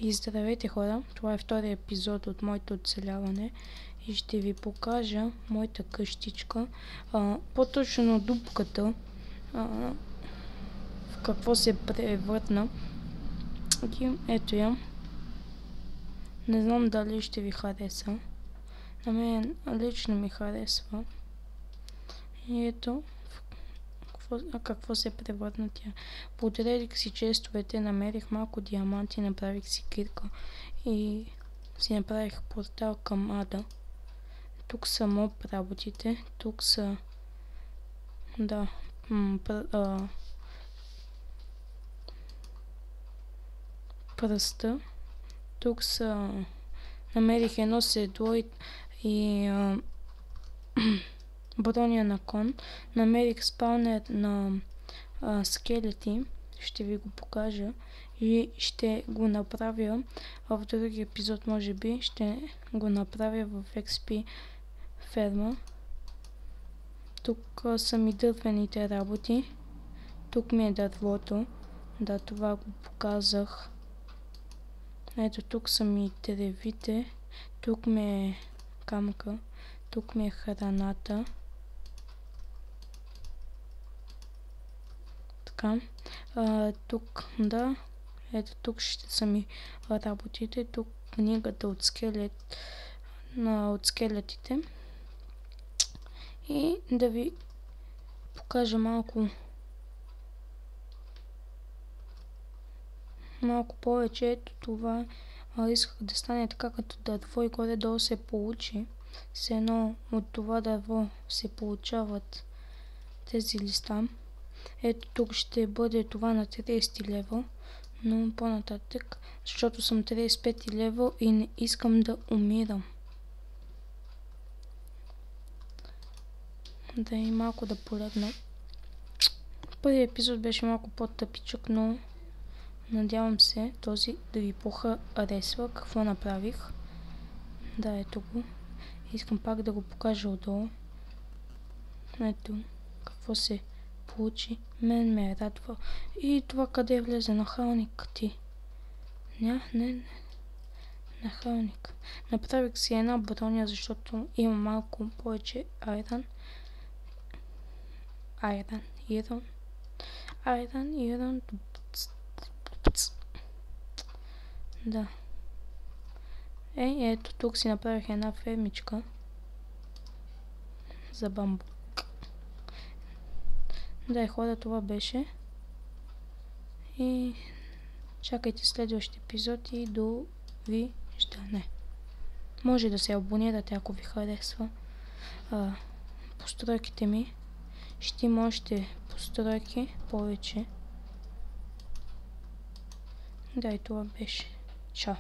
И здравейте хора, това е втория епизод от моето оцеляване и ще ви покажа моята къщичка, по-точно дупката, в какво се превърна. И ето я. Не знам дали ще ви хареса. На мен лично ми харесва. И ето какво се превърна тя. Подредих си честовете, намерих малко диаманти, направих си кирка и си направих портал към ада. Тук са моб работите, тук са пръста, тук са намерих едно седло и броня на кон, намерих спаунер на скелети, ще ви го покажа и ще го направя в други епизод, може би ще го направя в XP ферма. Тук са ми дървените работи, тук ми е дървото, да, това го показах. Ето тук са ми деревите, тук ми е камъка, тук ми е храната. Така, тук, да, ето тук ще са ми работите, тук книгата от скелетите. И да ви покажа малко повече. Ето това исках да стане така като дърво и горе-долу се получи. Все едно от това дърво се получават тези листа. Ето тук ще бъде това на 30 левел, но по-нататък, защото съм 35 левел и не искам да умирам. Да и малко да полегна. Първият епизод беше малко по-тъпичък, но надявам се този да ви похаресва какво направих. Да, ето го. Искам пак да го покажа отдолу. Ето какво се получи. Мен ме радва. И това къде влезе? Нахалник ти. Не. Нахалник. Направих си една броня, защото има малко повече айрон. Да. Ето тук си направих една фермичка за бамбук. Да, хора, това беше. И чакайте следващия епизод и довиждане. Може да се абонирате, ако ви харесва постройките ми. Ще има още постройки повече. Да, и това беше. Чао!